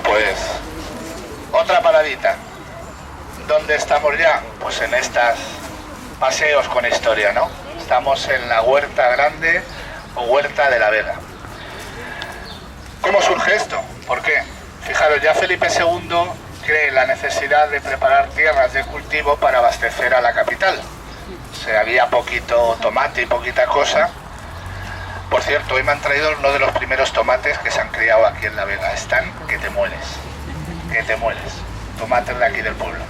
pues otra paradita. ¿Dónde estamos ya? Pues en estas paseos con historia, ¿no? Estamos en la Huerta Grande o Huerta de la Vega. ¿Cómo surge esto? ¿Por qué? Fijaros, ya Felipe II cree la necesidad de preparar tierras de cultivo para abastecer a la capital. O sea, había poquito tomate y poquita cosa. Por cierto, hoy me han traído uno de los primeros tomates que se han criado aquí en La Vega. Están que te mueres, que te mueres. Tomates de aquí del pueblo.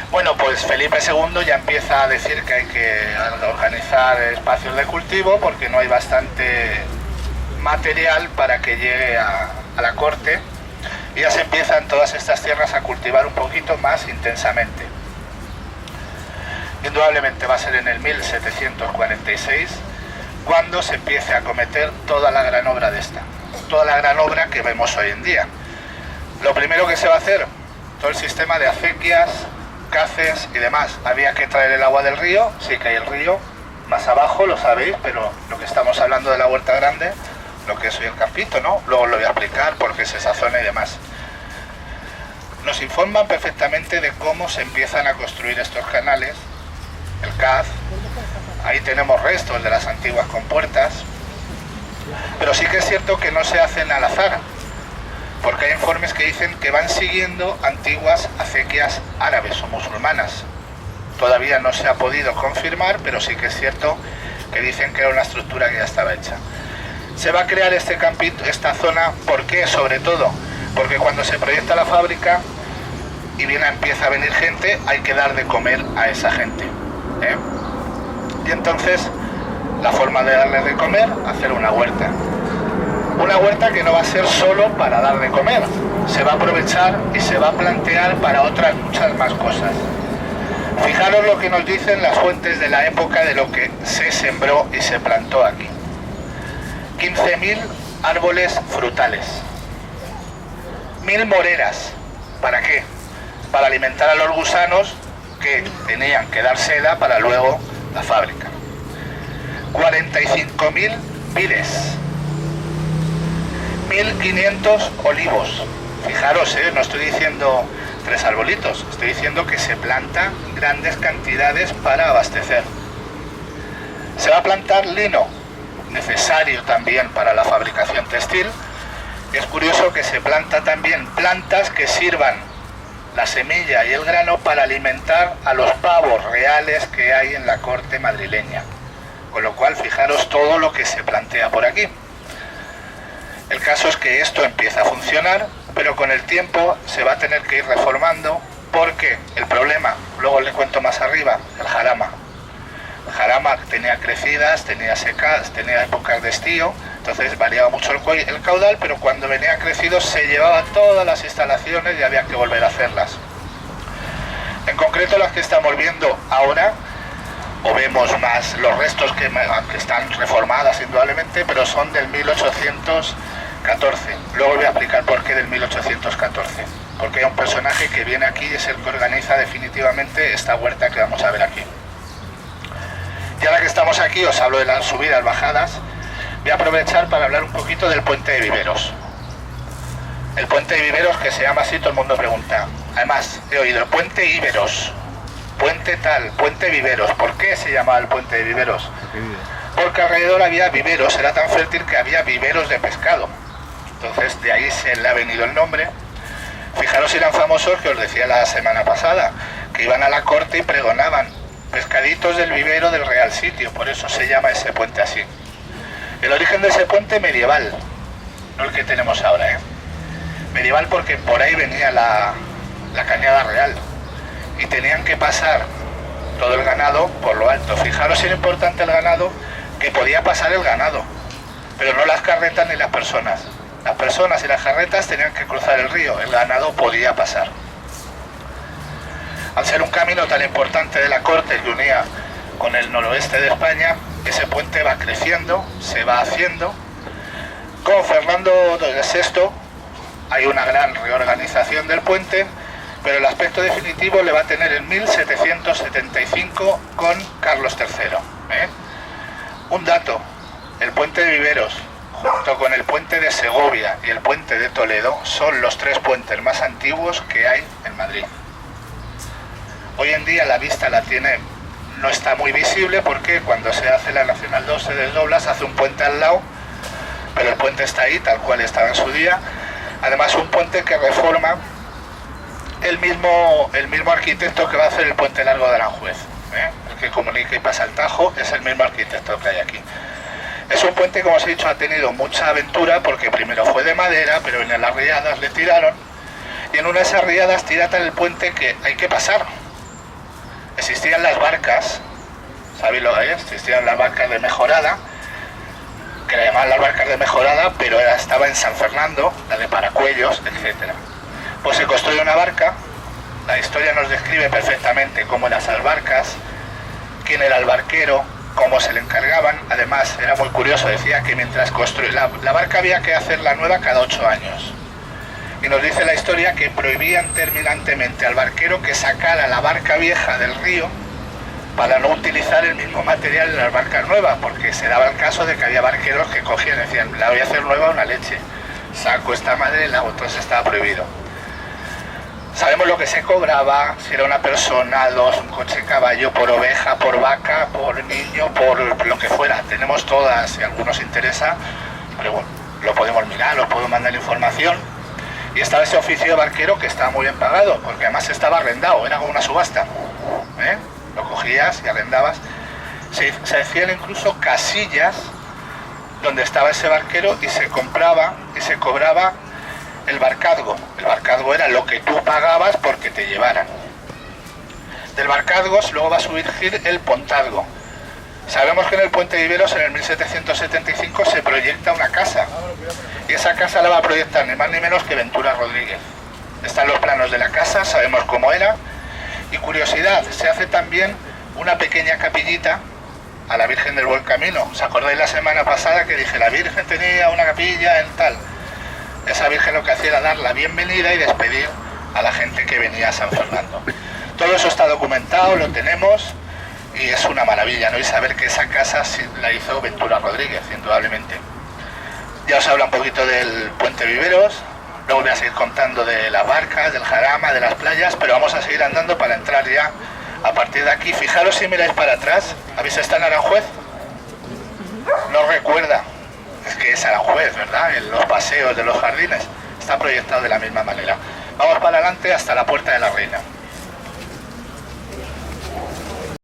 Bueno, pues Felipe II ya empieza a decir que hay que organizar espacios de cultivo porque no hay bastante material para que llegue a la corte, y ya se empiezan todas estas tierras a cultivar un poquito más intensamente. Indudablemente va a ser en el 1746 cuando se empiece a cometer toda la gran obra de esta, toda la gran obra que vemos hoy en día. Lo primero que se va a hacer, todo el sistema de acequias, caces y demás. Había que traer el agua del río, sí que hay el río más abajo, lo sabéis, pero lo que estamos hablando de la Huerta Grande, lo que es hoy el campito, ¿no? Luego lo voy a explicar porque es esa zona y demás. Nos informan perfectamente de cómo se empiezan a construir estos canales, el caz. Ahí tenemos restos de las antiguas compuertas, pero sí que es cierto que no se hacen al azar, porque hay informes que dicen que van siguiendo antiguas acequias árabes o musulmanas. Todavía no se ha podido confirmar, pero sí que es cierto que dicen que era una estructura que ya estaba hecha. Se va a crear este campito, esta zona, ¿por qué? Sobre todo, porque cuando se proyecta la fábrica y empieza a venir gente, hay que dar de comer a esa gente, ¿eh? Y entonces, la forma de darles de comer, hacer una huerta. Una huerta que no va a ser solo para dar de comer, se va a aprovechar y se va a plantear para otras muchas más cosas. Fijaros lo que nos dicen las fuentes de la época de lo que se sembró y se plantó aquí. 15.000 árboles frutales, 1.000 moreras. ¿Para qué? Para alimentar a los gusanos que tenían que dar seda para luego la fábrica. 45.000 vides, 1.500 olivos. Fijaros, no estoy diciendo 3 arbolitos, estoy diciendo que se plantan grandes cantidades para abastecer. Se va a plantar lino, necesario también para la fabricación textil. Es curioso que se planta también plantas que sirvan la semilla y el grano para alimentar a los pavos reales que hay en la corte madrileña. Con lo cual, fijaros todo lo que se plantea por aquí. El caso es que esto empieza a funcionar, pero con el tiempo se va a tener que ir reformando, porque el problema, luego le cuento más arriba, el jarama. El jarama tenía crecidas, tenía secas, tenía épocas de estío, entonces variaba mucho el caudal, pero cuando venía crecido se llevaba todas las instalaciones y había que volver a hacerlas. En concreto las que estamos viendo ahora, o vemos más los restos que están reformadas indudablemente, pero son del 1814. Luego voy a explicar por qué del 1814. Porque hay un personaje que viene aquí y es el que organiza definitivamente esta huerta que vamos a ver aquí. Y ahora que estamos aquí, os hablo de las subidas, bajadas. Voy a aprovechar para hablar un poquito del puente de Viveros. El puente de Viveros, que se llama así, todo el mundo pregunta. Además, he oído el puente Iberos, puente tal, puente Viveros. ¿Por qué se llamaba el puente de Viveros? Porque alrededor había viveros, era tan fértil que había viveros de pescado. Entonces de ahí se le ha venido el nombre. Fijaros si eran famosos, que os decía la semana pasada, que iban a la corte y pregonaban pescaditos del vivero del Real Sitio, por eso se llama ese puente así. El origen de ese puente medieval, no el que tenemos ahora, ¿eh? Medieval porque por ahí venía la cañada real y tenían que pasar todo el ganado por lo alto. Fijaros si era importante el ganado, que podía pasar el ganado, pero no las carretas ni las personas. Las personas y las carretas tenían que cruzar el río, el ganado podía pasar. Al ser un camino tan importante de la corte que unía con el noroeste de España, ese puente va creciendo, se va haciendo. Con Fernando VI hay una gran reorganización del puente, pero el aspecto definitivo le va a tener en 1775 con Carlos III. Un dato, el puente de Viveros, junto con el puente de Segovia y el puente de Toledo, son los 3 puentes más antiguos que hay en Madrid. Hoy en día la vista no está muy visible porque cuando se hace la Nacional 2 se desdobla, se hace un puente al lado, pero el puente está ahí tal cual estaba en su día. Además, un puente que reforma el mismo arquitecto que va a hacer el puente largo de Aranjuez, el que comunica y pasa el Tajo, es el mismo arquitecto que hay aquí. Es un puente, como os he dicho, ha tenido mucha aventura porque primero fue de madera, pero en las riadas le tiraron, y en una de esas riadas tiratan el puente que hay que pasar. Existían las barcas, ¿sabéis lo que es? Existían las barcas de mejorada, que le llamaban las barcas de mejorada, pero estaba en San Fernando, la de Paracuellos, etc. Pues se construyó una barca, la historia nos describe perfectamente cómo eran esas barcas, quién era el barquero, cómo se le encargaban. Además, era muy curioso, decía que mientras construía la barca había que hacerla nueva cada 8 años. Y nos dice la historia que prohibían terminantemente al barquero que sacara la barca vieja del río para no utilizar el mismo material en las barcas nuevas, porque se daba el caso de que había barqueros que cogían y decían, la voy a hacer nueva una leche, saco esta madre y la hago, entonces estaba prohibido. Sabemos lo que se cobraba, si era una persona, 2, un coche caballo, por oveja, por vaca, por niño, por lo que fuera. Tenemos todas, si a algunos interesa, pero bueno, lo podemos mirar, os puedo mandar información. Y estaba ese oficio de barquero que estaba muy bien pagado, porque además estaba arrendado, era como una subasta. Lo cogías y arrendabas. Se hacían incluso casillas donde estaba ese barquero y se compraba y se cobraba el barcazgo. El barcazgo era lo que tú pagabas porque te llevaran. Del barcazgo luego va a surgir el pontazgo. Sabemos que en el Puente de Viveros en el 1775 se proyecta una casa. Y esa casa la va a proyectar ni más ni menos que Ventura Rodríguez. Están los planos de la casa, sabemos cómo era. Y curiosidad, se hace también una pequeña capillita a la Virgen del Buen Camino. ¿Os acordáis la semana pasada que dije, la Virgen tenía una capilla en tal? Esa Virgen lo que hacía era dar la bienvenida y despedir a la gente que venía a San Fernando. Todo eso está documentado, lo tenemos, y es una maravilla, ¿no? Y saber que esa casa la hizo Ventura Rodríguez, indudablemente. Ya os habla un poquito del Puente Viveros, luego voy a seguir contando de las barcas, del jarama, de las playas, pero vamos a seguir andando para entrar ya a partir de aquí. Fijaros si miráis para atrás, ¿habéis estado en Aranjuez? No recuerda, es que es Aranjuez, ¿verdad? En los paseos de los jardines, está proyectado de la misma manera. Vamos para adelante hasta la Puerta de la Reina.